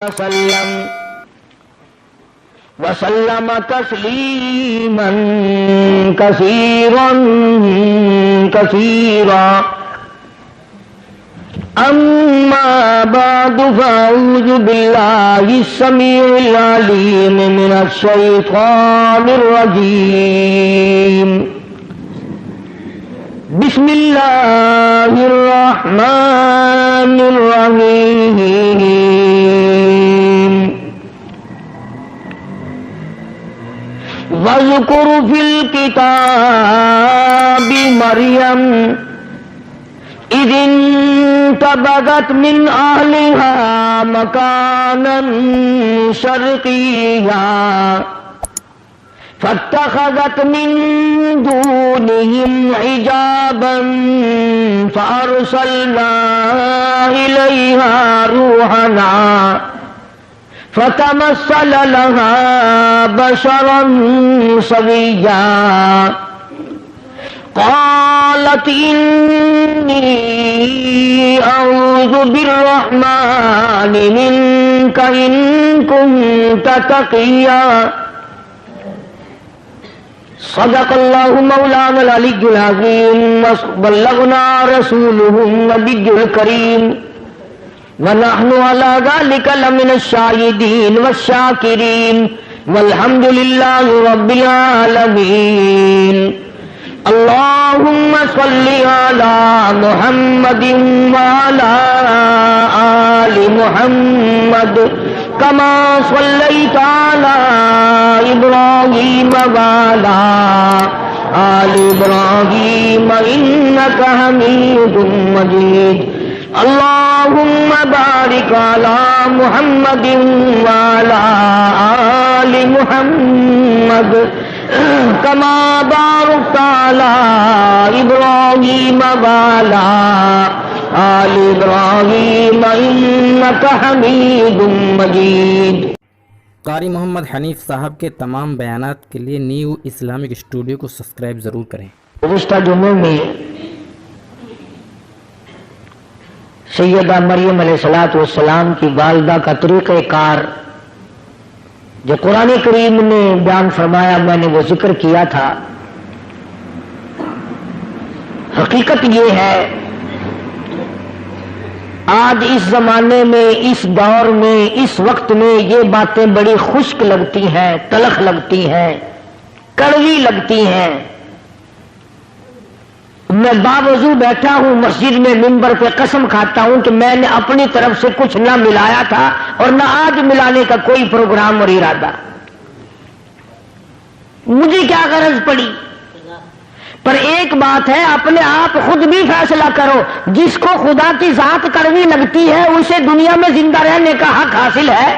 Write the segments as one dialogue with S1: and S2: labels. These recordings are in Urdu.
S1: وسلم تسلیما کثیرا کثیرا اما بعد فاعوذ باللہ السمیع العلیم من الشیطان الرجیم بسم اللہ الرحمن الرحیم وَاذْكُرْ فِي الْكِتَابِ مَرْيَمَ إِذِ انتبذت من أهلها مكانا شرقيا فاتخذت من دونهم حجابا فأرسلنا إليها روحنا فتمثل لها بشرا سويا قالت إني أعوذ بالرحمن منك إن كنت تقيا صدق الله مولانا العلي العظيم وبلغنا رسوله النبي الكريم ونحن على ذلك لمن الشاهدين والشاكرين والحمد لله رب العالمين اللهم صل على محمد وعلى آل محمد كما صليت على إبراهيم وعلى آل إبراهيم إنك حميد مجيد اللهم بارك على محمد وعلى آل محمد كما باركت على إبراهيم وعلى آل إبراهيم إنك حميد مجيد۔
S2: قاری محمد حنیف صاحب کے تمام بیانات کے لیے نیو اسلامک اسٹوڈیو کو سبسکرائب ضرور کریں۔
S1: گزشتہ جمعے میں سیدہ مریم علیہ السلام کی والدہ کا طریقہ کار جو قرآن کریم نے بیان فرمایا، میں نے وہ ذکر کیا تھا۔ حقیقت یہ ہے آج اس زمانے میں، اس دور میں، اس وقت میں یہ باتیں بڑی خشک لگتی ہیں، تلخ لگتی ہیں، کڑوی لگتی ہیں۔ میں باوضو بیٹھا ہوں مسجد میں، منبر پہ قسم کھاتا ہوں کہ میں نے اپنی طرف سے کچھ نہ ملایا تھا اور نہ آج ملانے کا کوئی پروگرام اور ارادہ۔ مجھے کیا غرض پڑی؟ پر ایک بات ہے، اپنے آپ خود بھی فیصلہ کرو، جس کو خدا کی ذات کڑوی لگتی ہے اسے دنیا میں زندہ رہنے کا حق حاصل ہے؟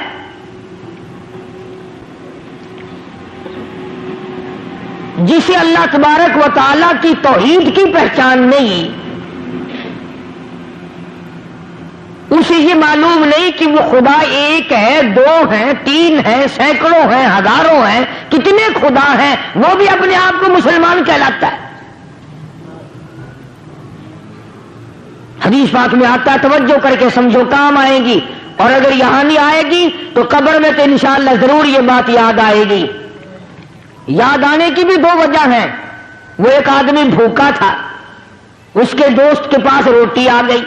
S1: جسے اللہ تبارک و تعالیٰ کی توحید کی پہچان نہیں، اسے یہ معلوم نہیں کہ وہ خدا ایک ہے، دو ہیں، تین ہیں، سینکڑوں ہیں، ہزاروں ہیں، کتنے خدا ہیں، وہ بھی اپنے آپ کو مسلمان کہلاتا ہے۔ حدیث پاک میں آتا ہے، توجہ کر کے سمجھو، کام آئے گی، اور اگر یہاں نہیں آئے گی تو قبر میں تو انشاءاللہ ضرور یہ بات یاد آئے گی۔ یاد آنے کی بھی دو وجہ ہیں۔ وہ ایک آدمی بھوکا تھا، اس کے دوست کے پاس روٹی آ گئی،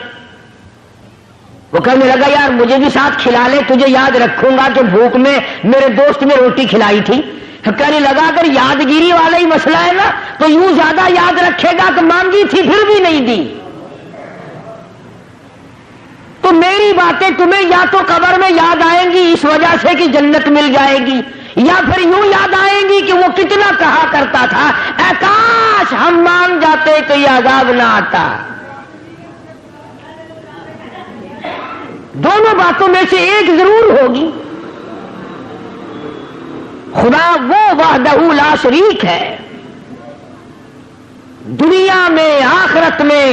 S1: وہ کہنے لگا یار مجھے بھی ساتھ کھلا لے، تجھے یاد رکھوں گا کہ بھوک میں میرے دوست نے روٹی کھلائی تھی۔ کہنے لگا اگر یادگیری والا ہی مسئلہ ہے نا تو یوں زیادہ یاد رکھے گا کہ مانگی تھی پھر بھی نہیں دی۔ تو میری باتیں تمہیں یا تو قبر میں یاد آئیں گی اس وجہ سے کہ جنت مل جائے گی، یا پھر یوں یاد آئیں گی کہ وہ کتنا کہا کرتا تھا اے کاش ہم مان جاتے تو یہ عذاب نہ آتا۔ دونوں باتوں میں سے ایک ضرور ہوگی۔ خدا وہ وحدہ لا شریک ہے، دنیا میں آخرت میں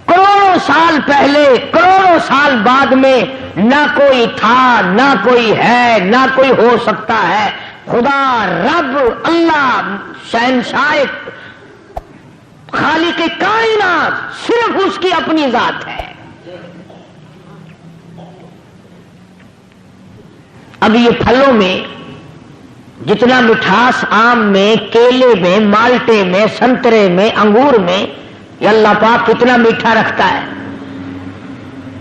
S1: کروڑوں سال پہلے کروڑوں سال بعد میں نہ کوئی تھا، نہ کوئی ہے، نہ کوئی ہو سکتا ہے۔ خدا رب اللہ شہنشاہ خالق کائنات صرف اس کی اپنی ذات ہے۔ اب یہ پھلوں میں جتنا مٹھاس آم میں، کیلے میں، مالٹے میں، سنترے میں، انگور میں، یہ اللہ پاک کتنا میٹھا رکھتا ہے۔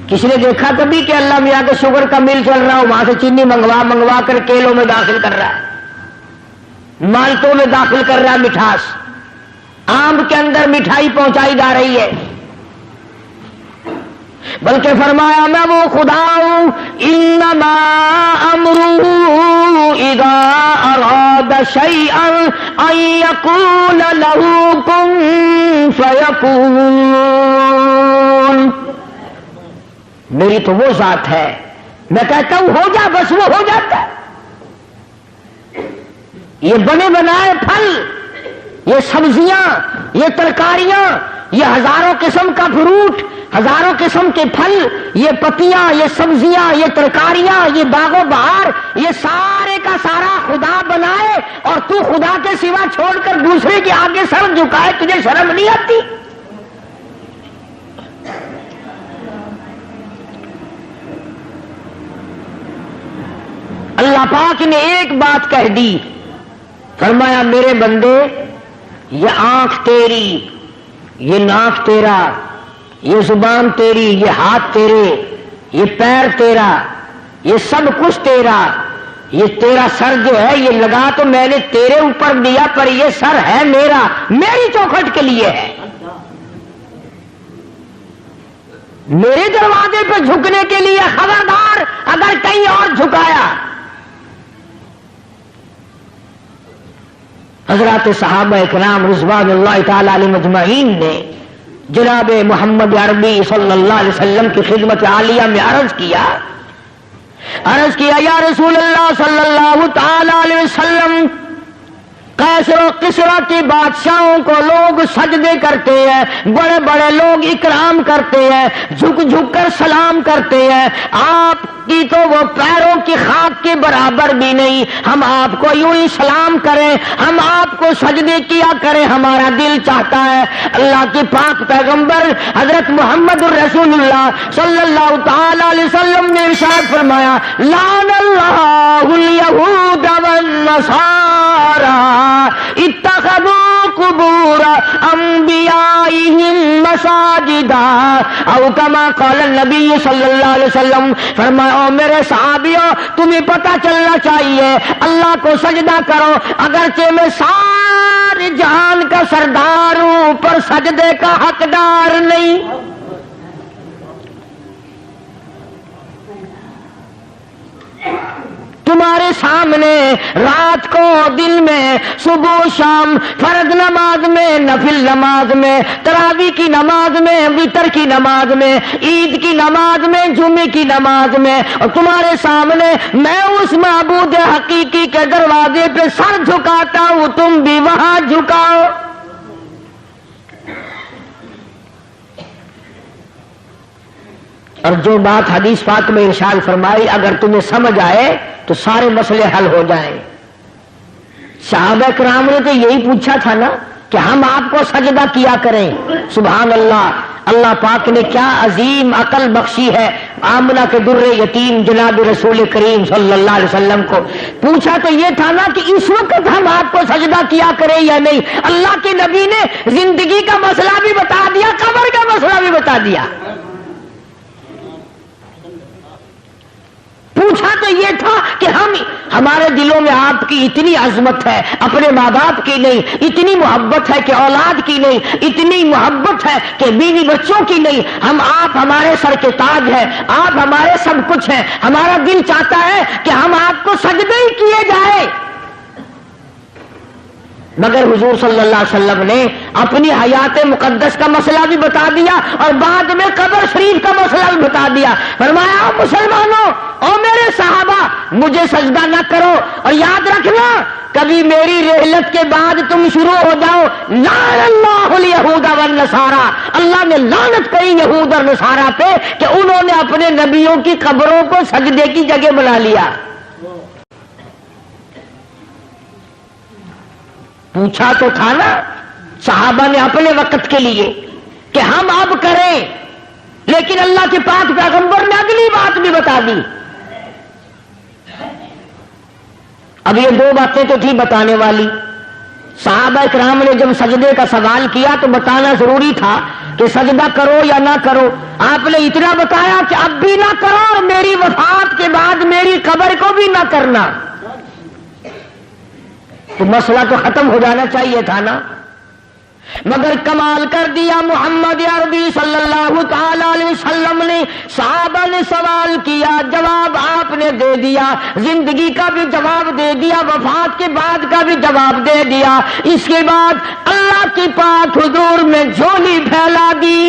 S1: کسی نے دیکھا کبھی کہ اللہ میاں کے شوگر کا مل چل رہا ہو، وہاں سے چینی منگوا کر کیلوں میں داخل کر رہا ہے، مالٹوں میں داخل کر رہا ہے مٹھاس، آم کے اندر مٹھائی پہنچائی جا رہی ہے؟ بلکہ فرمایا میں وہ خدا ہوں، انما امرہ اذا اراد شیئا ان یقول له کن فیکون۔ میری تو وہ ذات ہے، میں کہتا ہوں ہو جا، بس وہ ہو جاتا ہے۔ یہ بنے بنائے پھل، یہ سبزیاں، یہ ترکاریاں، یہ ہزاروں قسم کا فروٹ، ہزاروں قسم کے پھل، یہ پتیاں، یہ سبزیاں، یہ ترکاریاں، یہ باغ و بہار، یہ سارے کا سارا خدا بنائے اور تو خدا کے سوا چھوڑ کر دوسرے کے آگے سر جھکائے، تجھے شرم نہیں آتی؟ اللہ پاک نے ایک بات کہہ دی، فرمایا میرے بندے یہ آنکھ تیری، یہ ناک تیرا، یہ زبان تیری، یہ ہاتھ تیرے، یہ پیر تیرا، یہ سب کچھ تیرا، یہ تیرا سر جو ہے یہ لگا تو میں نے تیرے اوپر دیا، پر یہ سر ہے میرا، میری چوکھٹ کے لیے ہے، میرے دروازے پہ جھکنے کے لیے۔ خبردار اگر کہیں اور جھکایا۔ حضرات صحابہ اکرام رضوان اللہ تعالی علیہم اجمعین نے جناب محمد عربی صلی اللہ علیہ وسلم کی خدمت عالیہ میں عرض کیا یا رسول اللہ صلی اللہ تعالی علیہ وسلم، قیصر و کسریٰ کے بادشاہوں کو لوگ سجدے کرتے ہیں، بڑے بڑے لوگ اکرام کرتے ہیں، جھک جھک کر سلام کرتے ہیں، آپ کی تو وہ پیروں کی خاک کے برابر بھی نہیں، ہم آپ کو یوں ہی سلام کریں، ہم آپ کو سجدے کیا کریں، ہمارا دل چاہتا ہے۔ اللہ کے پاک پیغمبر حضرت محمد الرسول اللہ صلی اللہ تعالی علیہ وسلم نے ارشاد فرمایا، لعن اللہ الیہود والنصارى اتخذوا قبور انبیائہم مساجدا، او کما قال النبی صلی اللہ علیہ وسلم۔ فرمایا او میرے صحابیوں، تمہیں پتہ چلنا چاہیے اللہ کو سجدہ کرو، اگرچہ میں سارے جہان کا سردار ہوں پر سجدے کا حقدار نہیں۔ تمہارے سامنے رات کو دن میں، صبح و شام، فرض نماز میں، نفل نماز میں، تراویح کی نماز میں، وتر کی نماز میں، عید کی نماز میں، جمعے کی نماز میں، اور تمہارے سامنے میں اس معبود حقیقی کے دروازے پہ سر جھکاتا ہوں، تم بھی وہاں جھکاؤ۔ اور جو بات حدیث پاک میں ارشاد فرمائی اگر تمہیں سمجھ آئے تو سارے مسئلے حل ہو جائیں۔ صحابہ کرام نے تو یہی پوچھا تھا نا کہ ہم آپ کو سجدہ کیا کریں۔ سبحان اللہ، اللہ پاک نے کیا عظیم عقل بخشی ہے۔ آمنہ کے در یتیم جناب رسول کریم صلی اللہ علیہ وسلم کو پوچھا تو یہ تھا نا کہ اس وقت ہم آپ کو سجدہ کیا کریں یا نہیں۔ اللہ کے نبی نے زندگی کا مسئلہ بھی بتا دیا، قبر کا مسئلہ بھی بتا دیا۔ پوچھا تو یہ تھا کہ ہمارے دلوں میں آپ کی اتنی عظمت ہے، اپنے ماں باپ کی نہیں، اتنی محبت ہے کہ اولاد کی نہیں، اتنی محبت ہے کہ بیوی بچوں کی نہیں، آپ ہمارے سر کے تاج ہیں، آپ ہمارے سب کچھ ہیں، ہمارا دل چاہتا ہے کہ ہم آپ کو سجدے ہی کیے جائے۔ مگر حضور صلی اللہ علیہ وسلم نے اپنی حیات مقدس کا مسئلہ بھی بتا دیا اور بعد میں قبر شریف کا مسئلہ بھی بتا دیا۔ فرمایا او مسلمانوں، او میرے صحابہ، مجھے سجدہ نہ کرو، اور یاد رکھنا کبھی میری رحلت کے بعد تم شروع ہو جاؤ لعن اللہ الیہود والنصارى، اللہ نے لعنت کری یہود اور نصارہ پہ کہ انہوں نے اپنے نبیوں کی قبروں کو سجدے کی جگہ بنا لیا۔ پوچھا تو تھا نا صحابہ نے اپنے وقت کے لیے کہ ہم اب کریں، لیکن اللہ کے پاک پیغمبر نے اگلی بات بھی بتا دی۔ اب یہ دو باتیں تو تھی بتانے والی. صحابہ کرام نے جب سجدے کا سوال کیا تو بتانا ضروری تھا کہ سجدہ کرو یا نہ کرو. آپ نے اتنا بتایا کہ اب بھی نہ کرو اور میری وفات کے بعد میری قبر کو بھی نہ کرنا. تو مسئلہ تو ختم ہو جانا چاہیے تھا نا. مگر کمال کر دیا محمد عربی صلی اللہ تعالی علیہ وسلم نے. صحابہ نے سوال کیا، جواب آپ نے دے دیا، زندگی کا بھی جواب دے دیا، وفات کے بعد کا بھی جواب دے دیا. اس کے بعد اللہ کی پاک حضور میں جھولی پھیلا دی.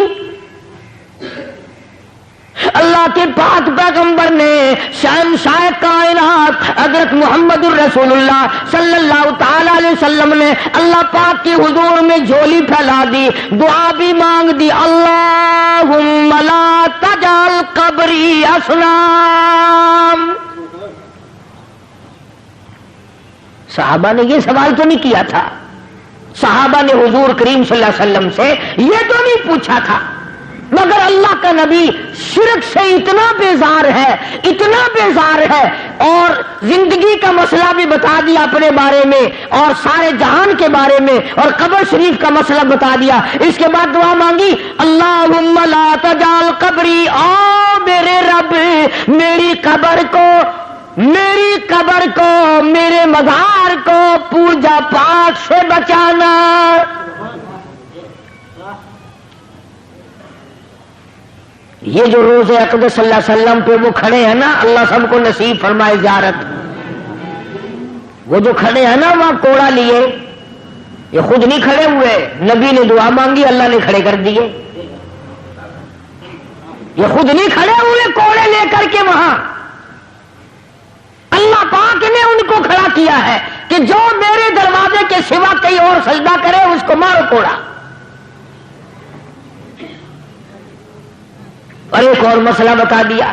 S1: اللہ کے پاک پیغمبر نے شہنشاہ کائنات حضرت محمد الرسول اللہ صلی اللہ تعالی علیہ وسلم نے اللہ پاک کے حضور میں جھولی پھیلا دی، دعا بھی مانگ دی. اللہم لا تجعل قبری اصنام. صحابہ نے یہ سوال تو نہیں کیا تھا. صحابہ نے حضور کریم صلی اللہ علیہ وسلم سے یہ تو نہیں پوچھا تھا. مگر اللہ کا نبی شرک سے اتنا بیزار ہے، اتنا بیزار ہے، اور زندگی کا مسئلہ بھی بتا دیا اپنے بارے میں اور سارے جہان کے بارے میں اور قبر شریف کا مسئلہ بتا دیا. اس کے بعد دعا مانگی، اللہم لا تجعل قبری، او میرے رب میری قبر کو، میرے مزار کو پوجا پاٹ سے بچانا. یہ جو روز اقدس صلی اللہ علیہ وسلم پہ وہ کھڑے ہیں نا، اللہ سب کو نصیب فرمائے زیارت. وہ جو کھڑے ہیں نا وہاں کوڑا لیے، یہ خود نہیں کھڑے ہوئے، نبی نے دعا مانگی اللہ نے کھڑے کر دیے. یہ خود نہیں کھڑے ہوئے کوڑے لے کر کے وہاں، اللہ پاک نے ان کو کھڑا کیا ہے کہ جو میرے دروازے کے سوا کہیں اور سجدہ کرے اس کو مارو کوڑا. اور ایک اور مسئلہ بتا دیا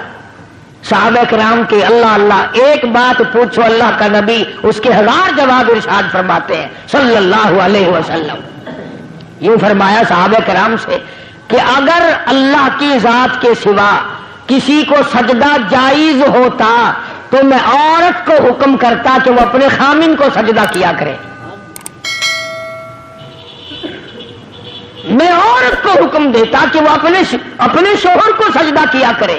S1: صحابہ کرام کے. اللہ اللہ ایک بات پوچھو اللہ کا نبی اس کے 1000 جواب ارشاد فرماتے ہیں صلی اللہ علیہ وسلم. یوں فرمایا صحابہ کرام سے کہ اگر اللہ کی ذات کے سوا کسی کو سجدہ جائز ہوتا تو میں عورت کو حکم کرتا کہ وہ اپنے خامن کو سجدہ کیا کرے. میں عورت کو حکم دیتا کہ وہ اپنے شوہر کو سجدہ کیا کرے.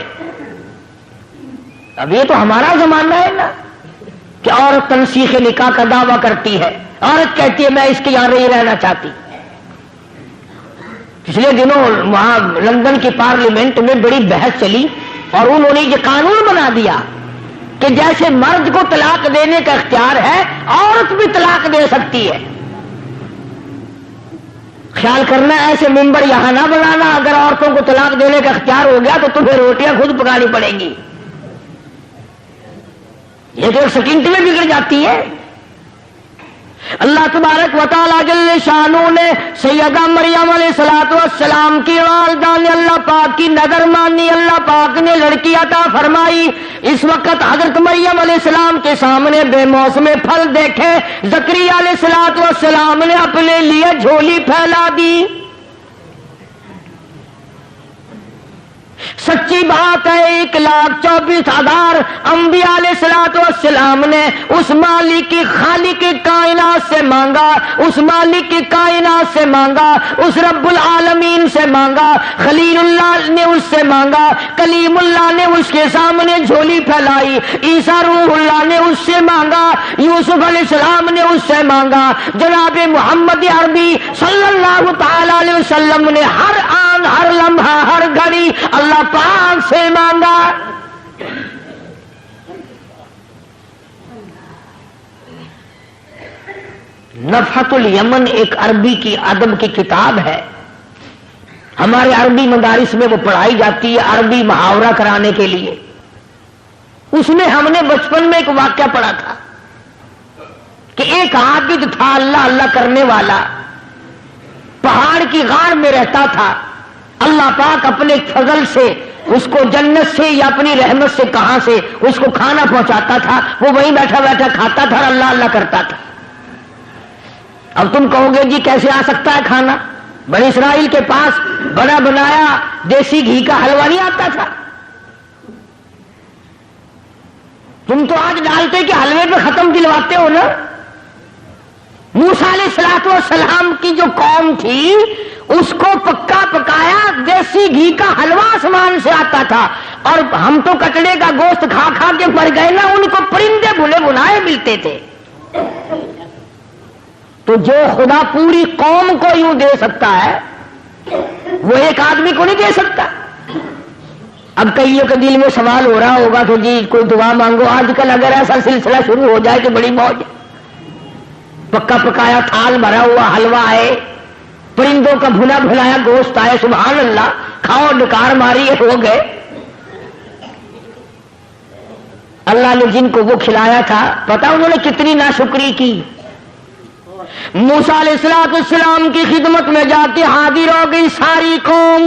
S1: اب یہ تو ہمارا زمانہ ہے نا کہ عورت تنسیخ نکاح کا دعویٰ کرتی ہے. عورت کہتی ہے میں اس کے یہاں نہیں رہنا چاہتی. پچھلے دنوں وہاں لندن کی پارلیمنٹ میں بڑی بحث چلی اور انہوں نے یہ قانون بنا دیا کہ جیسے مرد کو طلاق دینے کا اختیار ہے عورت بھی طلاق دے سکتی ہے. خیال کرنا ایسے ممبر یہاں نہ بنانا، اگر عورتوں کو طلاق دینے کا اختیار ہو گیا تو تمہیں روٹیاں خود پکانی پڑیں گی. یہ تو ایک سیکنڈ میں بگڑ جاتی ہے. اللہ تبارک و تعالیٰ جل شانہ نے سیدہ مریم علیہ الصلوۃ والسلام کی والدہ نے اللہ پاک کی نظر مانی، اللہ پاک نے لڑکی عطا فرمائی. اس وقت حضرت مریم علیہ السلام کے سامنے بے موسم پھل دیکھے، زکریا علیہ الصلوۃ والسلام نے اپنے لیے جھولی پھیلا دی. سچی بات ہے 1,24,000 انبیاء علیہ الصلوۃ والسلام نے اس مالک کی خالق کائنات سے مانگا، اس مالک کی کائنات سے مانگا، اس رب العالمین سے مانگا. خلیل اللہ نے اس سے مانگا، کلیم اللہ نے اس کے سامنے جھولی پھیلائی، عیسیٰ روح اللہ نے اس سے مانگا، یوسف علیہ السلام نے اس سے مانگا. جناب محمد عربی صلی اللہ تعالی علیہ وسلم نے ہر آن، ہر لمحہ، ہر گھڑی اللہ پاک سے مانگا. نفحۃ الیمن ایک عربی کی ادب کی کتاب ہے. ہمارے عربی مدارس میں وہ پڑھائی جاتی ہے عربی محاورہ کرانے کے لیے. اس میں ہم نے بچپن میں ایک واقعہ پڑھا تھا کہ ایک عابد تھا اللہ اللہ کرنے والا، پہاڑ کی غار میں رہتا تھا. اللہ پاک اپنے فضل سے اس کو جنت سے یا اپنی رحمت سے کہاں سے اس کو کھانا پہنچاتا تھا، وہ وہیں بیٹھا بیٹھا کھاتا تھا اور اللہ اللہ کرتا تھا. اب تم کہو گے جی کیسے آ سکتا ہے کھانا؟ بنی اسرائیل کے پاس بنا بنایا دیسی گھی کا حلوہ نہیں آتا تھا. تم تو آج ڈالتے کہ حلوے پہ ختم دلواتے ہو نا. موسیٰ علیہ الصلوۃ والسلام کی جو قوم تھی اس کو پکا پکایا دیسی گھی کا حلوہ آسمان سے آتا تھا, اور ہم تو کٹڑے کا گوشت کھا کھا کے مر گئے نا, ان کو پرندے بھنے بنائے ملتے تھے. تو جو خدا پوری قوم کو یوں دے سکتا ہے وہ ایک آدمی کو نہیں دے سکتا. اب کئیوں کے دل میں سوال ہو رہا ہوگا کہ جی کوئی دعا مانگو. آج کل اگر ایسا سلسلہ شروع ہو جائے تو بڑی موج. پکا پکایا تھال بھرا ہوا حلوہ ہے, پرندوں کا بھنا بھنایا گوشت آئے, سبحان اللہ, کھاؤ ڈکار ماری ہو گئے. اللہ نے جن کو وہ کھلایا تھا پتا انہوں نے کتنی ناشکری کی. موسیٰ علیہ السلام کی خدمت میں جا کے حاضر ہو گئی ساری قوم.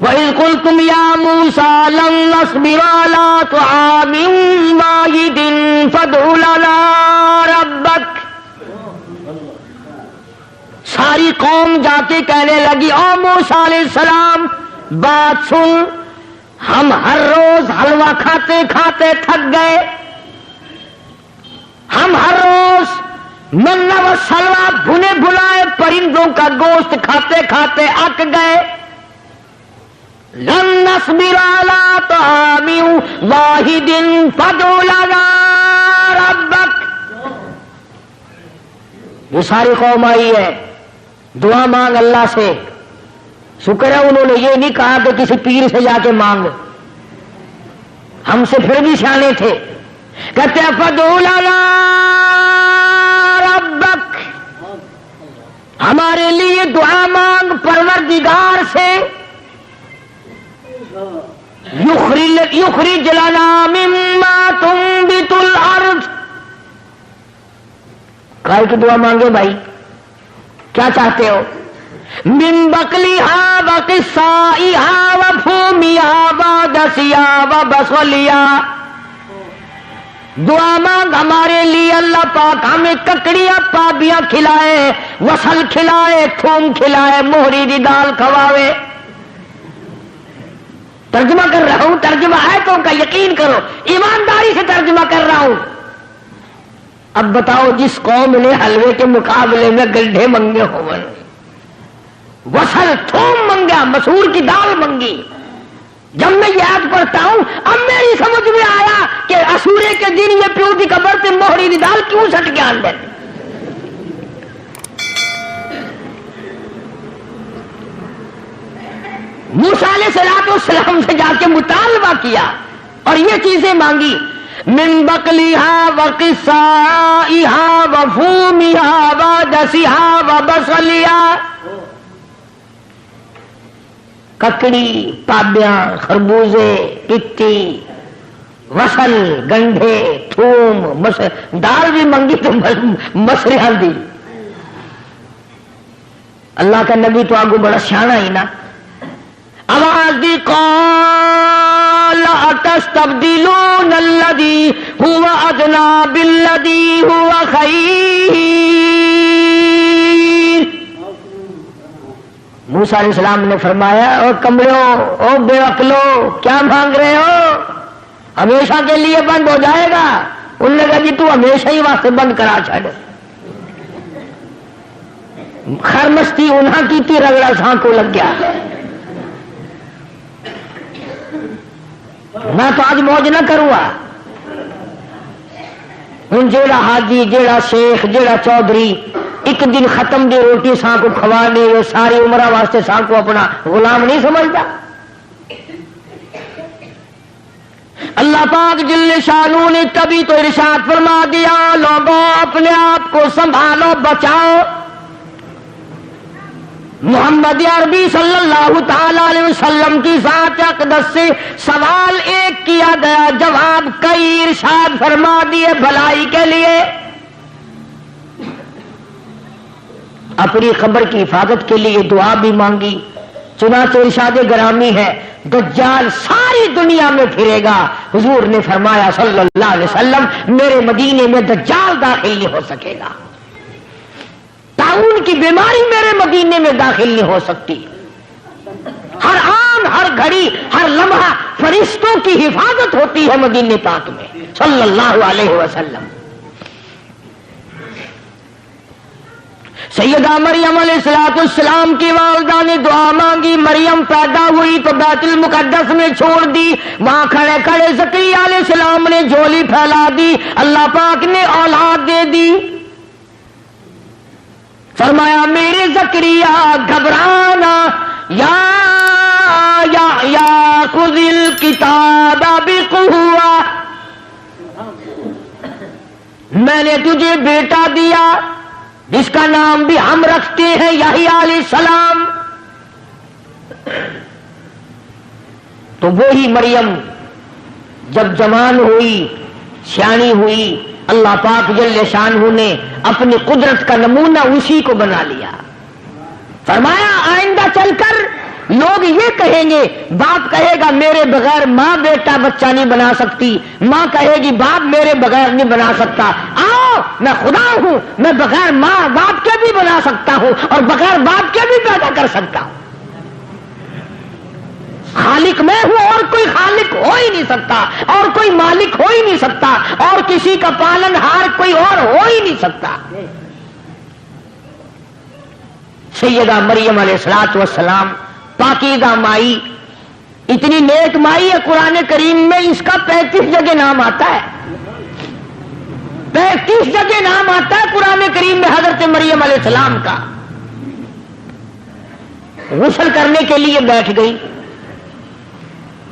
S1: وَإِذْ قُلْتُمْ يَا مُوسَىٰ لَن نَّصْبِرَ عَلَىٰ طَعَامٍ وَاحِدٍ فَادْعُ لَنَا رَبَّكَ. ساری قوم جا کے کہنے لگی او موسیٰ علیہ السلام بات سن, ہم ہر روز حلوہ کھاتے کھاتے تھک گئے, ہم ہر روز منہ و سلوہ بھنے بھنائے پرندوں کا گوشت کھاتے کھاتے اک گئے. لن نصبر علی طعام واحد فادع لنا ربک. یہ ساری قوم آئی ہے, دعا مانگ اللہ سے. شکر ہے انہوں نے یہ نہیں کہا کہ کسی پیر سے جا کے مانگ, ہم سے پھر بھی سیانے تھے. کہتے ہیں فادع لنا ربک, ہمارے لیے دعا مانگ پروردگار سے. یخرج لنا مما تنبت الارض. کائے کی دعا مانگے بھائی, کیا چاہتے ہو؟ من بقلیہا وقصائیہا وفومیہا ودسیہا وبصلیہا. دعا مانگ ہمارے لیے اللہ پاک ہمیں ککڑیاں پابیاں کھلائے, وصل کھلائے, تھوم کھلائے, موہری دی دال کھواوے. ترجمہ کر رہا ہوں, ترجمہ آیتوں کا یقین کرو, ایمانداری سے ترجمہ کر رہا ہوں. اب بتاؤ جس قوم نے حلوے کے مقابلے میں گڈھے منگے ہوئے, وصل تھوم منگا, مسور کی دال منگی. جب میں یہ آیت پڑھتا ہوں اب میری سمجھ میں آیا کہ اسورے کے دن یہ پیو دی قبر سے موہری دی دال کیوں سٹ کے اندر. موسیٰ علیہ السلام سے جا کے مطالبہ کیا اور یہ چیزیں مانگی. من بقلیہا وقصائیہا وفومیہا ودسیہا وبصلیہا. ککڑی, پابیاں, خربوزے, پتی, وصل, گنڈھے, تھوم, دال بھی منگی تو مسریاں دی. اللہ کا نبی تو آگو بڑا سیانا ہی نا. آواز دی قال اتستبدلون الذی هو ادنی بالذی هو خیر. موسیٰ علیہ السلام نے فرمایا او کمڑو, او بے عقلو, کیا مانگ رہے ہو؟ ہمیشہ کے لیے بند ہو جائے گا. انہوں نے کہا جی تو ہمیشہ ہی واسطے بند کرا چھڑ. خرمستی انہاں کی تھی, رگڑا ساں کو لگ گیا. میں تو آج موج نہ کروں. ہوں جیڑا حاجی, جیڑا شیخ, جیڑا چودھری ایک دن ختم دی روٹی ساں کو کھوا دے, وہ ساری عمرہ واسطے ساں کو اپنا غلام نہیں سمجھتا. اللہ پاک جل شانو نے کبھی تو ارشاد فرما دیا لوگوں اپنے آپ کو سنبھالو, بچاؤ. محمد عربی صلی اللہ تعالی علیہ وسلم کی ذات اقدس سے سوال ایک کیا گیا, جواب کئی ارشاد فرما دیے بھلائی کے لیے. اپنی خبر کی حفاظت کے لیے دعا بھی مانگی. چنانچہ ارشاد گرامی ہے دجال ساری دنیا میں پھرے گا. حضور نے فرمایا صلی اللہ علیہ وسلم میرے مدینے میں دجال داخل نہیں ہو سکے گا. طاعون کی بیماری میرے مدینے میں داخل نہیں ہو سکتی. ہر آن ہر گھڑی ہر لمحہ فرشتوں کی حفاظت ہوتی ہے مدینے پاک میں صلی اللہ علیہ وسلم. سیدہ مریم علیہ السلام کی والدہ نے دعا مانگی. مریم پیدا ہوئی تو بیت المقدس میں چھوڑ دی. وہاں کھڑے کھڑے زکریا علیہ السلام نے جھولی پھیلا دی. اللہ پاک نے اولاد دے دی. فرمایا میرے زکریا گھبرانا یا خذ الکتاب بقوہ، میں نے تجھے بیٹا دیا جس کا نام بھی ہم رکھتے ہیں یحییٰ علیہ السلام. تو وہی مریم جب جوان ہوئی سیانی ہوئی اللہ پاک جل شانہ نے اپنی قدرت کا نمونہ اسی کو بنا لیا. فرمایا آئندہ چل کر لوگ یہ کہیں گے، باپ کہے گا میرے بغیر ماں بیٹا بچہ نہیں بنا سکتی، ماں کہے گی باپ میرے بغیر نہیں بنا سکتا. آؤ میں خدا ہوں، میں بغیر ماں باپ کے بھی بنا سکتا ہوں اور بغیر باپ کے بھی پیدا کر سکتا ہوں. خالق میں ہوں اور کوئی خالق ہو ہی نہیں سکتا، اور کوئی مالک ہو ہی نہیں سکتا، اور کسی کا پالن ہار کوئی اور ہو ہی نہیں سکتا. سیدہ مریم علیہ السلام پاکیزہ مائی، اتنی نیک مائی ہے قرآن کریم میں اس کا 35 جگہ نام آتا ہے. 35 جگہ نام آتا ہے قرآن کریم میں حضرت مریم علیہ السلام کا. غسل کرنے کے لیے بیٹھ گئی،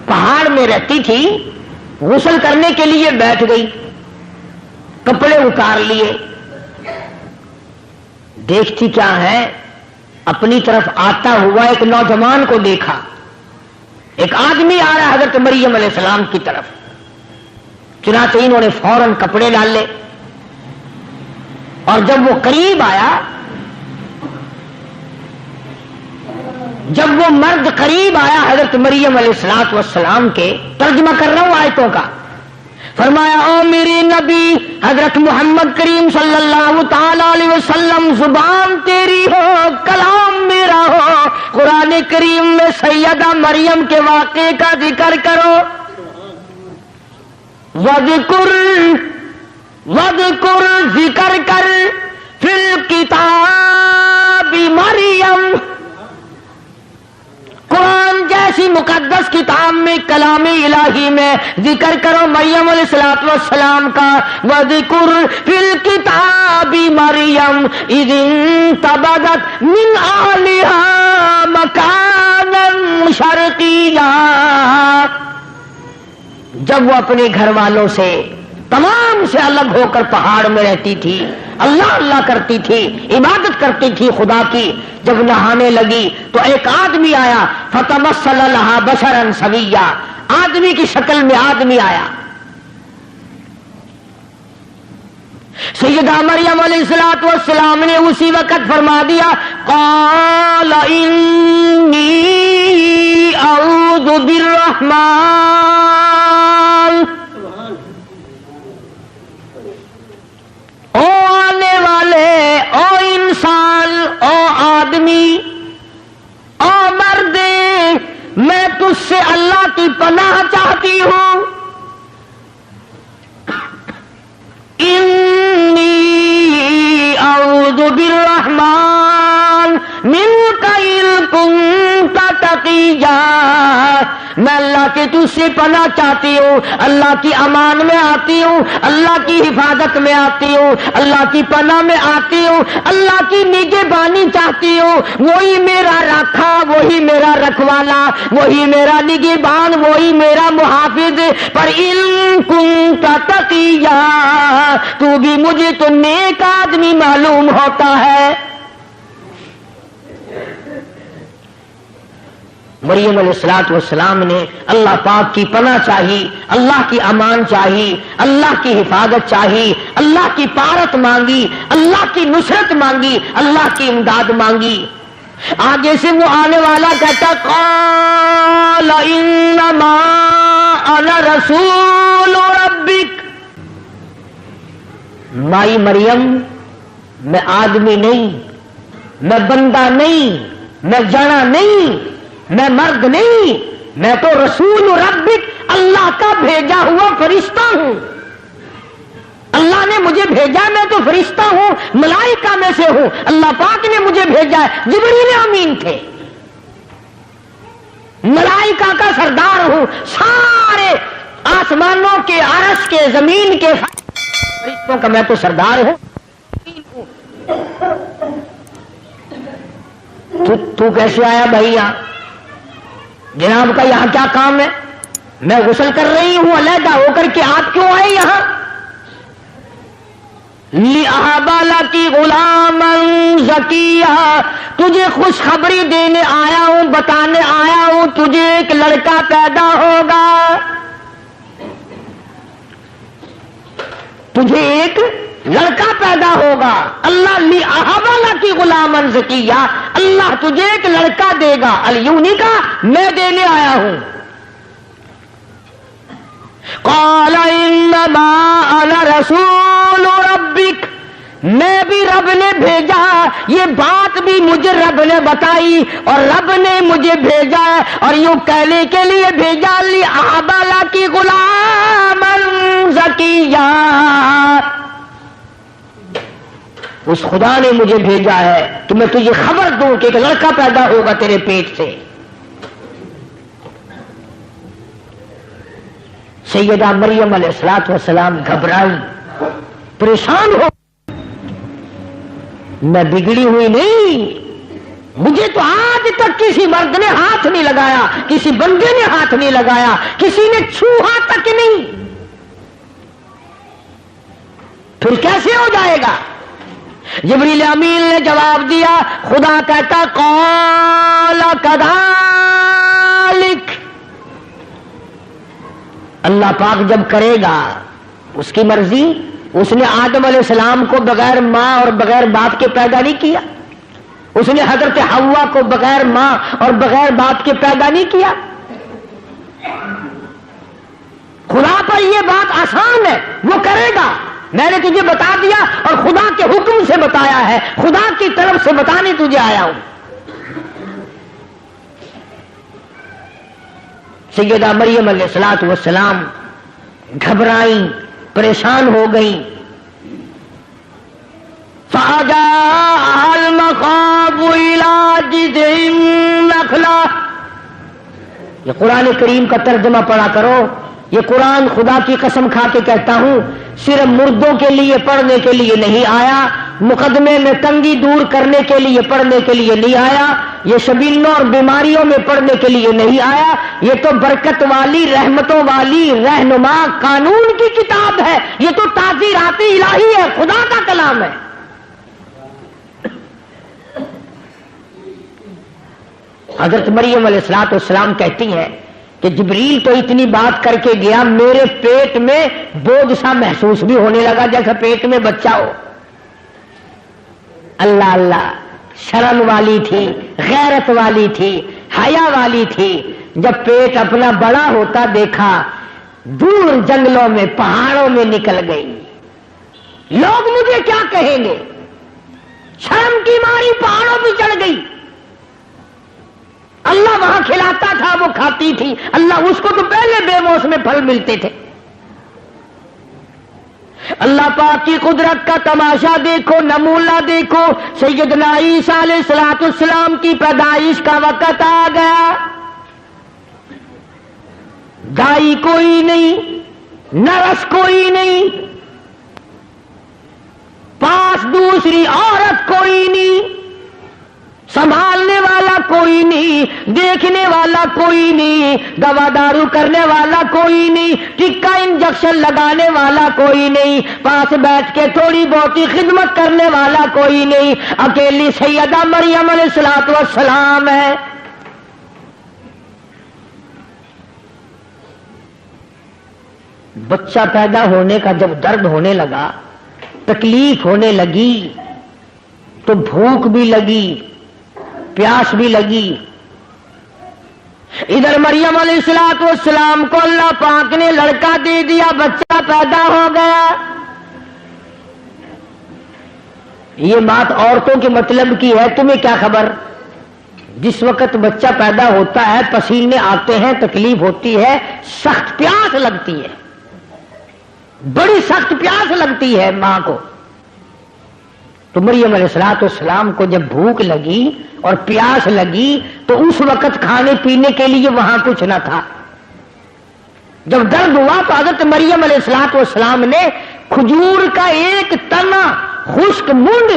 S1: پہاڑ میں رہتی تھی، غسل کرنے کے لیے بیٹھ گئی، کپڑے اتار لیے. دیکھتی کیا ہے، اپنی طرف آتا ہوا ایک نوجوان کو دیکھا. ایک آدمی آ رہا ہے حضرت مریم علیہ السلام کی طرف. چنانچہ انہوں نے فوراً کپڑے ڈالے اور جب وہ قریب آیا، جب وہ مرد قریب آیا حضرت مریم علیہ السلام کے، ترجمہ کر رہا ہوں آیتوں کا، فرمایا او میرے نبی حضرت محمد کریم صلی اللہ تعالی علیہ وسلم، زبان تیری ہو کلام میرا ہو، قرآن کریم میں سیدہ مریم کے واقعے کا ذکر کرو. وذکر ذکر کر فی الکتاب مریم، قرآن جیسی مقدس کتاب میں کلام الہی میں ذکر کرو مریم علیہ السلام کا. وذکر فی الکتاب مریم اذ انتبذت من اہلہا مکانا شرقیا، جب وہ اپنے گھر والوں سے تمام سے الگ ہو کر پہاڑ میں رہتی تھی، اللہ اللہ کرتی تھی، عبادت کرتی تھی خدا کی. جب نہانے لگی تو ایک آدمی آیا، فتمثل لها بشرا سویا، آدمی کی شکل میں آدمی آیا. سیدہ مریم علیہ السلام نے اسی وقت فرما دیا، قال انی اعوذ بالرحمن، او آنے والے، او انسان، او آدمی، او مرد، میں تجھ سے اللہ کی پناہ چاہتی ہوں. انی اعوذ بالرحمن منک ان کنت تقیا، میں اللہ کے تجھ سے پناہ چاہتی ہوں، اللہ کی امان میں آتی ہوں، اللہ کی حفاظت میں آتی ہوں، اللہ کی پناہ میں آتی ہوں، اللہ کی نگہبانی چاہتی ہوں. وہی میرا رکھا، وہی میرا رکھوالا، وہی میرا نگہبان، وہی میرا محافظ. پر ان کنت تقیا، تو بھی مجھے تو نیک آدمی معلوم ہوتا ہے. مریم علیہ السلام نے اللہ پاک کی پناہ چاہی، اللہ کی امان چاہی، اللہ کی حفاظت چاہی، اللہ کی پارت مانگی، اللہ کی نصرت مانگی، اللہ کی امداد مانگی. آگے سے وہ آنے والا کہتا قال انما انا رسول ربک، مائی مریم میں آدمی نہیں، میں بندہ نہیں، میں جنا نہیں، میں مرد نہیں، میں تو رسول ربک، اللہ کا بھیجا ہوا فرشتہ ہوں۔ اللہ نے مجھے بھیجا، میں تو فرشتہ ہوں، ملائکہ میں سے ہوں، اللہ پاک نے مجھے بھیجا ہے۔ جبریل امین تھے، ملائکہ کا سردار ہوں، سارے آسمانوں کے، عرش کے، زمین کے فرشتوں کا میں تو سردار ہوں۔ تو کیسے آیا بھائی یہاں؟ جناب کا یہاں کیا کام ہے؟ میں غسل کر رہی ہوں علیحدہ ہو کر کے، آپ کیوں آئے یہاں؟ لِأَحْبَ لَكِ غُلَامًا زَكِيًّا، تجھے خوشخبری دینے آیا ہوں، بتانے آیا ہوں، تجھے ایک لڑکا پیدا ہوگا، تجھے ایک لڑکا پیدا ہوگا۔ اللہ لِأَحْبَ لَكِ غُلَامًا زَكِيًّا، اللہ تجھے ایک لڑکا دے گا۔ الیونی کا میں دینے آیا ہوں۔ قال انما انا رسول ربک، میں بھی رب نے بھیجا، یہ بات بھی مجھے رب نے بتائی اور رب نے مجھے بھیجا ہے، اور یوں کہنے کے لیے بھیجا لِأَحْبَ لَكِ غُلَامًا زَكِيًّا، اس خدا نے مجھے بھیجا ہے کہ میں تجھے خبر دوں کہ ایک لڑکا پیدا ہوگا تیرے پیٹ سے۔ سیدہ مریم علیہ السلام گھبرائی، پریشان ہو، میں بگڑی ہوئی نہیں، مجھے تو آج تک کسی مرد نے ہاتھ نہیں لگایا، کسی بندے نے ہاتھ نہیں لگایا، کسی نے چھوہا تک نہیں، پھر کیسے ہو جائے گا؟ جبریل امین نے جواب دیا، خدا کہتا قال کذالک، اللہ پاک جب کرے گا اس کی مرضی۔ اس نے آدم علیہ السلام کو بغیر ماں اور بغیر باپ کے پیدا نہیں کیا، اس نے حضرت حوا کو بغیر ماں اور بغیر باپ کے پیدا نہیں کیا۔ خدا پر یہ بات آسان ہے، وہ کرے گا، میں نے تجھے بتا دیا اور خدا کے حکم سے بتایا ہے، خدا کی طرف سے بتانے تجھے آیا ہوں۔ سیدہ مریم علیہ السلام گھبرائیں، پریشان ہو گئیں۔ فَأَجَاءَهَا الْمَخَاضُ إِلَىٰ جِذْعِ النَّخْلَةِ، یہ قرآن کریم کا ترجمہ پڑھا کرو، یہ قرآن خدا کی قسم کھا کے کہتا ہوں صرف مردوں کے لیے پڑھنے کے لیے نہیں آیا، مقدمے میں تنگی دور کرنے کے لیے پڑھنے کے لیے نہیں آیا، یہ شبینوں اور بیماریوں میں پڑھنے کے لیے نہیں آیا، یہ تو برکت والی، رحمتوں والی، رہنما قانون کی کتاب ہے، یہ تو تعزیرات الہی ہے، خدا کا کلام ہے۔ حضرت مریم علیہ السلام کہتی ہیں کہ جبریل تو اتنی بات کر کے گیا، میرے پیٹ میں بوجھ سا محسوس بھی ہونے لگا جیسے پیٹ میں بچہ ہو۔ اللہ اللہ، شرم والی تھی، غیرت والی تھی، حیا والی تھی، جب پیٹ اپنا بڑا ہوتا دیکھا، دور جنگلوں میں، پہاڑوں میں نکل گئی، لوگ مجھے کیا کہیں گے، شرم کی ماری پہاڑوں پہ چڑھ گئی۔ اللہ وہاں کھلاتا تھا، وہ کھاتی تھی، اللہ اس کو تو پہلے بے موسم پھل ملتے تھے۔ اللہ پاک کی قدرت کا تماشا دیکھو، نمونہ دیکھو، سیدنا عیسیٰ علیہ السلام کی پیدائش کا وقت آ گیا، دائی کوئی نہیں، نرس کوئی نہیں، پاس دوسری عورت کوئی نہیں، سنبھالنے والا کوئی نہیں، دیکھنے والا کوئی نہیں، دوا دارو کرنے والا کوئی نہیں، ٹکا انجیکشن لگانے والا کوئی نہیں، پاس بیٹھ کے تھوڑی بہت خدمت کرنے والا کوئی نہیں، اکیلی سیدہ مریم علیہ السلام ہے۔ بچہ پیدا ہونے کا جب درد ہونے لگا، تکلیف ہونے لگی، تو بھوک بھی لگی، پیاس بھی لگی۔ ادھر مریم علیہ السلام کو اللہ پاک نے لڑکا دے دیا، بچہ پیدا ہو گیا۔ یہ بات عورتوں کے مطلب کی ہے، تمہیں کیا خبر؟ جس وقت بچہ پیدا ہوتا ہے پسینے آتے ہیں، تکلیف ہوتی ہے، سخت پیاس لگتی ہے، بڑی سخت پیاس لگتی ہے ماں کو. تو مریم علیہ السلام کو جب بھوک لگی اور پیاس لگی تو اس وقت کھانے پینے کے لیے وہاں کچھ نہ تھا. جب درد ہوا تو حضرت مریم علیہ السلام نے کھجور کا ایک تنا خشک منڈ،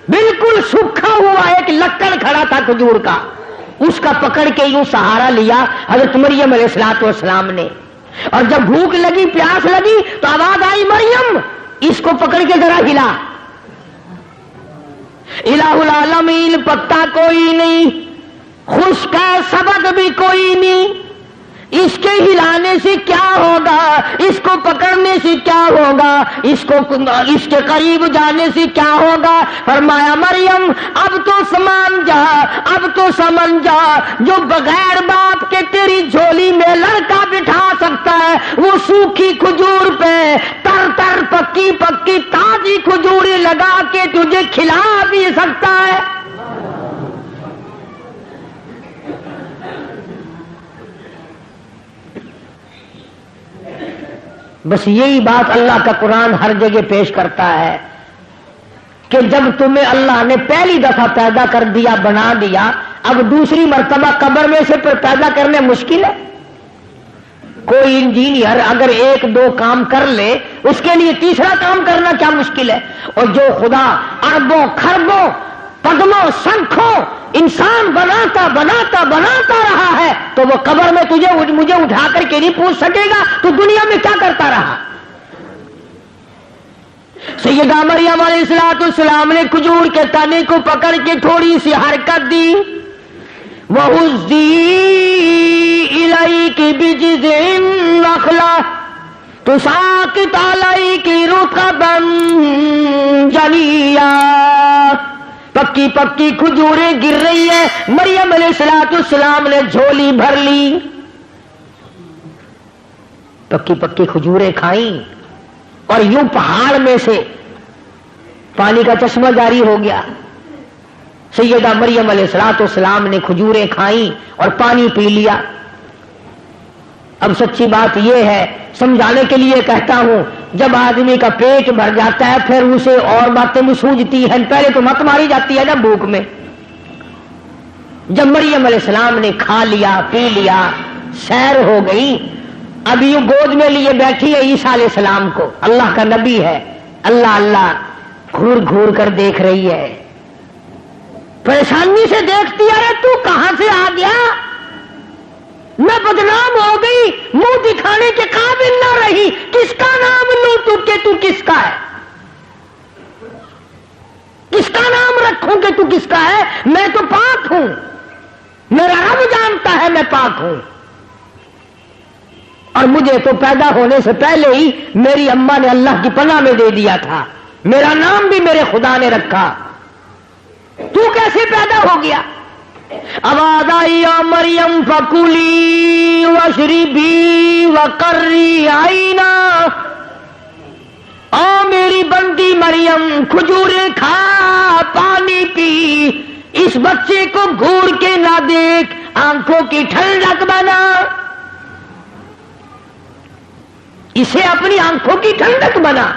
S1: بالکل سوکھا ہوا ایک لکڑ کھڑا تھا کھجور کا، اس کا پکڑ کے یوں سہارا لیا حضرت مریم علیہ السلام نے. اور جب بھوک لگی پیاس لگی تو آواز آئی مریم اس کو پکڑ کے ذرا ہلا. الہ العالمین پتا کوئی نہیں، خشک ہے سبق بھی کوئی نہیں، اس کے ہلانے سے کیا ہوگا، اس کو پکڑنے سے کیا ہوگا، اس کے قریب جانے سے کیا ہوگا. فرمایا مریم اب تو سمان جا، اب تو سمجھ جا، جو بغیر باپ کے تیری جھولی میں لڑکا بٹھا سکتا ہے وہ سوکھی کھجور پہ تر تر پکی پکی تازی کھجوری لگا کے تجھے کھلا بھی سکتا ہے. بس یہی بات اللہ کا قرآن ہر جگہ پیش کرتا ہے کہ جب تمہیں اللہ نے پہلی دفعہ پیدا کر دیا، بنا دیا، اب دوسری مرتبہ قبر میں سے پیدا کرنے مشکل ہے. کوئی انجینئر اگر ایک دو کام کر لے اس کے لیے تیسرا کام کرنا کیا مشکل ہے. اور جو خدا اربوں خربوں پدموں سنکھوں انسان بناتا بناتا بناتا رہا ہے تو وہ قبر میں مجھے اٹھا کر کے نہیں پوچھ سکے گا تو دنیا میں کیا کرتا رہا. سیدہ مریم علیہ السلام نے کھجور کے تنے کو پکڑ کے تھوڑی سی حرکت دی. وَهُزِّي إِلَيْكِ بِجِذْعِ النَّخْلَةِ تُسَاقِطُ عَلَيْكِ رُطَبًا جَنِيًّا. پکی پکی کھجوریں گر رہی ہے، مریم علیہ السلام نے جھولی بھر لی، پکی پکی کھجوریں کھائیں اور یوں پہاڑ میں سے پانی کا چشمہ جاری ہو گیا. سیدہ مریم علیہ السلام نے کھجوریں کھائیں اور پانی پی لیا. اب سچی بات یہ ہے، سمجھانے کے لیے کہتا ہوں، جب آدمی کا پیٹ بھر جاتا ہے پھر اسے اور باتیں بھی سوجتی ہیں، پہلے تو مت ماری جاتی ہے نا بھوک میں. جب مریم علیہ السلام نے کھا لیا پی لیا سیر ہو گئی، اب یوں گود میں لیے بیٹھی ہے عیسیٰ علیہ السلام کو، اللہ کا نبی ہے، اللہ اللہ گھور گھور کر دیکھ رہی ہے، پریشانی سے دیکھتی ہے تو کہاں سے آ گیا، میں بدنام ہو گئی، منہ دکھانے کے قابل نہ رہی، کس کا نام لوں تو کس کا ہے، کس کا نام رکھوں کہ تو کس کا ہے. میں تو پاک ہوں، میرا رب جانتا ہے میں پاک ہوں. اور مجھے تو پیدا ہونے سے پہلے ہی میری اماں نے اللہ کی پناہ میں دے دیا تھا، میرا نام بھی میرے خدا نے رکھا، تو کیسے پیدا ہو گیا. آواز آئی یا مریم فکلی واشربی وقری عینا، او میری بندی مریم کھجوریں کھا پانی پی، اس بچے کو گھور کے نہ دیکھ، آنکھوں کی ٹھنڈک بنا، اسے اپنی آنکھوں کی ٹھنڈک بنا.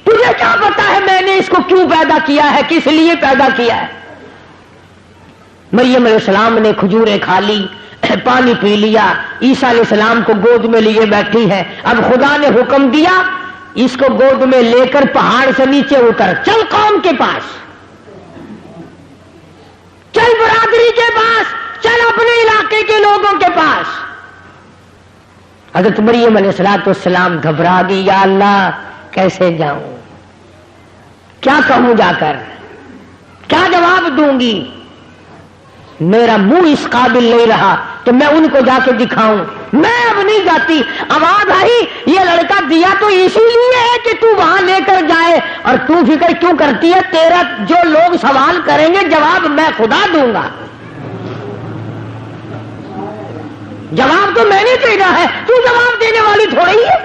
S1: تجھے کیا پتا ہے میں نے اس کو کیوں پیدا کیا ہے، کس لیے پیدا کیا ہے. مریم علیہ السلام نے کھجوریں کھا لی، پانی پی لیا، عیسیٰ علیہ السلام کو گود میں لیے بیٹھی ہے. اب خدا نے حکم دیا اس کو گود میں لے کر پہاڑ سے نیچے اتر، چل قوم کے پاس، چل برادری کے پاس، چل اپنے علاقے کے لوگوں کے پاس. حضرت مریم علیہ السلام گھبرا گئی، یا اللہ کیسے جاؤں، کیا کہوں جا کر، کیا جواب دوں گی، میرا منہ اس قابل نہیں رہا کہ میں ان کو جا کے دکھاؤں، میں اب نہیں جاتی. آواز آئی یہ لڑکا دیا تو اسی لیے ہے کہ تو وہاں لے کر جائے، اور تو فکر کیوں کرتی ہے، تیرا جو لوگ سوال کریں گے جواب میں خدا دوں گا، جواب تو میں نے دینا ہے، تو جواب دینے والی تھوڑی ہے.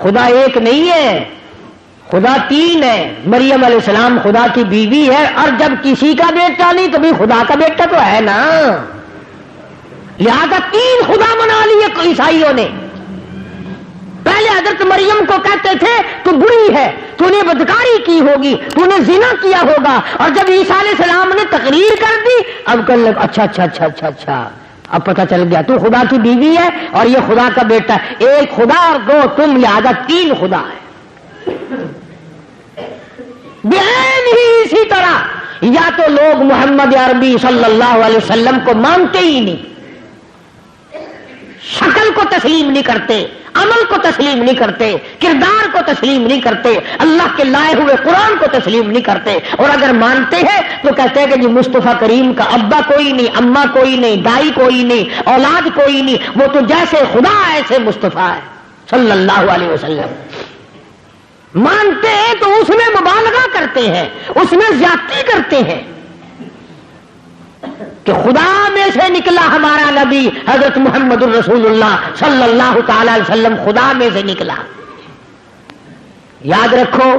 S1: خدا ایک نہیں ہے، خدا تین ہے۔ مریم علیہ السلام خدا کی بیوی ہے، اور جب کسی کا بیٹا نہیں تو بھی خدا کا بیٹا تو ہے نا، لہذا تین خدا منا لیے عیسائیوں نے۔ پہلے حضرت مریم کو کہتے تھے تو بری ہے، تو نے بدکاری کی ہوگی، تو نے زنا کیا ہوگا، اور جب عیسیٰ علیہ السلام نے تقریر کر دی اب کہنے لگا اچھا اچھا اچھا اچھا اچھا اب پتہ چل گیا تو خدا کی بیوی ہے اور یہ خدا کا بیٹا ہے، ایک خدا اور دو تم، لہذا تین خدا ہے۔ بہن ہی اسی طرح یا تو لوگ محمد عربی صلی اللہ علیہ وسلم کو مانتے ہی نہیں، شکل کو تسلیم نہیں کرتے، عمل کو تسلیم نہیں کرتے، کردار کو تسلیم نہیں کرتے، اللہ کے لائے ہوئے قرآن کو تسلیم نہیں کرتے، اور اگر مانتے ہیں تو کہتے ہیں کہ جی مصطفیٰ کریم کا ابا کوئی نہیں، اماں کوئی نہیں، دائی کوئی نہیں، اولاد کوئی نہیں، وہ تو جیسے خدا ایسے مصطفیٰ ہے صلی اللہ علیہ وسلم۔ مانتے ہیں تو اس میں مبالغہ کرتے ہیں، اس میں زیادتی کرتے ہیں کہ خدا میں سے نکلا ہمارا نبی حضرت محمد الرسول اللہ صلی اللہ تعالی علیہ وسلم، خدا میں سے نکلا۔ یاد رکھو،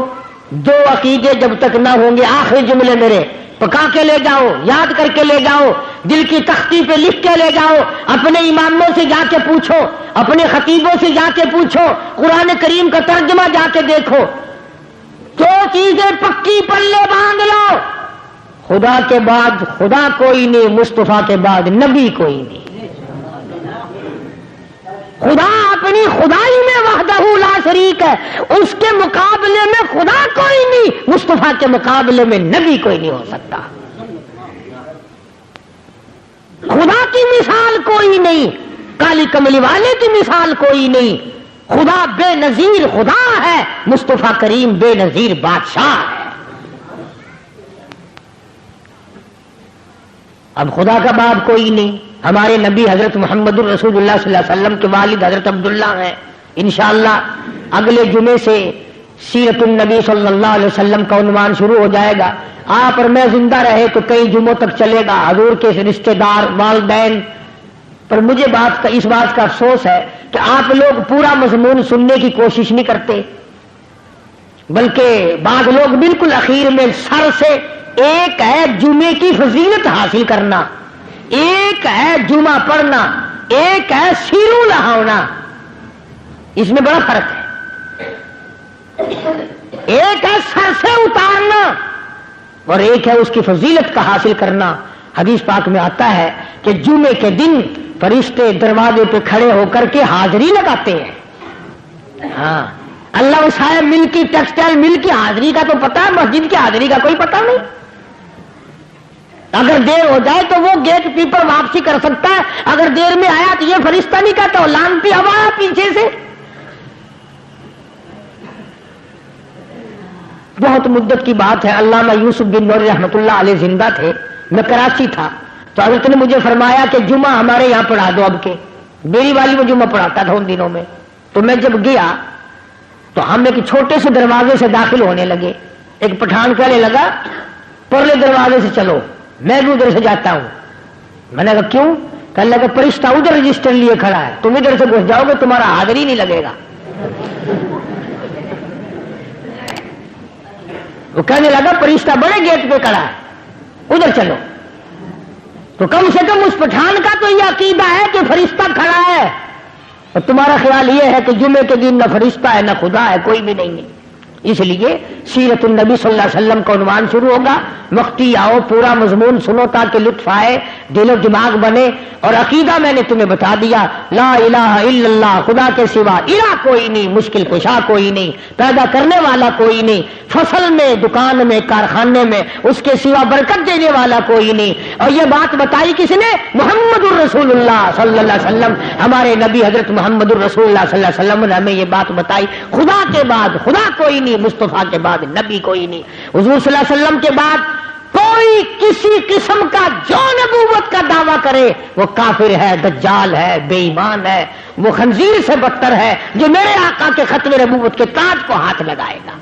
S1: دو عقیدے جب تک نہ ہوں گے، آخری جملے میرے پکا کے لے جاؤ، یاد کر کے لے جاؤ، دل کی تختی پہ لکھ کے لے جاؤ، اپنے اماموں سے جا کے پوچھو، اپنے خطیبوں سے جا کے پوچھو، قرآن کریم کا ترجمہ جا کے دیکھو، دو چیزیں پکی پلے باندھ لو، خدا کے بعد خدا کوئی نہیں، مصطفیٰ کے بعد نبی کوئی نہیں۔ خدا اپنی خدائی میں وحدہ لا شریک ہے، اس کے مقابلے میں خدا کوئی نہیں، مصطفیٰ کے مقابلے میں نبی کوئی نہیں ہو سکتا۔ خدا کی مثال کوئی نہیں، کالی کملی والے کی مثال کوئی نہیں، خدا بے نظیر خدا ہے، مصطفیٰ کریم بے نظیر بادشاہ ہے۔ اب خدا کا باپ کوئی نہیں، ہمارے نبی حضرت محمد الرسول اللہ صلی اللہ علیہ وسلم کے والد حضرت عبداللہ ہیں۔ انشاءاللہ اگلے جمعے سے سیرت النبی صلی اللہ علیہ وسلم کا عنوان شروع ہو جائے گا۔ آپ اور میں زندہ رہے تو کئی جمعوں تک چلے گا، حضور کے رشتہ دار والدین پر۔ مجھے اس بات کا افسوس ہے کہ آپ لوگ پورا مضمون سننے کی کوشش نہیں کرتے، بلکہ بعض لوگ بالکل اخیر میں سر سے، ایک ہے جمعے کی فضیلت حاصل کرنا، ایک ہے جمعہ پڑھنا، ایک ہے سیرو لہاؤنا، اس میں بڑا فرق ہے۔ ایک ہے سر سے اتارنا اور ایک ہے اس کی فضیلت کا حاصل کرنا۔ حدیث پاک میں آتا ہے کہ جمعے کے دن فرشتے دروازے پہ کھڑے ہو کر کے حاضری لگاتے ہیں۔ ہاں، اللہ صاحب مل کی ٹیکسٹائل مل کی حاضری کا تو پتا ہے، مسجد کی حاضری کا کوئی پتہ نہیں۔ اگر دیر ہو جائے تو وہ گیٹ کیپر واپسی کر سکتا ہے، اگر دیر میں آیا تو یہ فرشتہ نہیں کہتا، لانتی ہوا پیچھے سے۔ بہت مدت کی بات ہے، علامہ یوسف بن نور رحمۃ اللہ علیہ زندہ تھے، میں کراچی تھا، تو حضرت نے مجھے فرمایا کہ جمعہ ہمارے یہاں پڑھا دو۔ اب کے میری والی وہ جمعہ پڑھاتا تھا ان دنوں میں، تو میں جب گیا تو ہم ایک چھوٹے سے دروازے سے داخل ہونے لگے۔ ایک پٹھان کہنے لگا پرلے دروازے سے چلو، میں بھی ادھر سے جاتا ہوں۔ میں نے کہا کیوں؟ کہنے لگا فرشتہ ادھر رجسٹر لیے کھڑا ہے، تم ادھر سے گھس جاؤ گے تمہارا حاضری نہیں لگے گا۔ وہ کہنے لگا فرشتہ بڑے گیٹ پہ کھڑا ہے، ادھر چلو۔ تو کم سے کم اس پٹھان کا تو یہ عقیدہ ہے کہ فرشتہ کھڑا ہے، اور تمہارا خیال یہ ہے کہ جمعے کے دن نہ فرشتہ ہے نہ خدا ہے، کوئی بھی نہیں ہے۔ اس لیے سیرت النبی صلی اللہ علیہ وسلم کا عنوان شروع ہوگا، وقتی آؤ، پورا مضمون سنو تاکہ لطف آئے، دل و دماغ بنے۔ اور عقیدہ میں نے تمہیں بتا دیا، لا الہ الا اللہ، خدا کے سوا الہ کوئی نہیں، مشکل کشا کوئی نہیں، پیدا کرنے والا کوئی نہیں، فصل میں، دکان میں، کارخانے میں اس کے سوا برکت دینے والا کوئی نہیں۔ اور یہ بات بتائی کس نے؟ محمد الرسول اللہ صلی اللہ علیہ وسلم، ہمارے نبی حضرت محمد الرسول اللہ صلی اللہ علیہ وسلم نے ہمیں یہ بات بتائی، خدا کے بعد خدا کوئی نہیں، مصطفیٰ کے بعد نبی کوئی نہیں۔ حضور صلی اللہ علیہ وسلم کے بعد کوئی کسی قسم کا جو نبوت کا دعویٰ کرے وہ کافر ہے، دجال ہے، بے ایمان ہے، وہ خنزیر سے بدتر ہے جو میرے آقا کے ختم نبوت کے تاج کو ہاتھ لگائے گا۔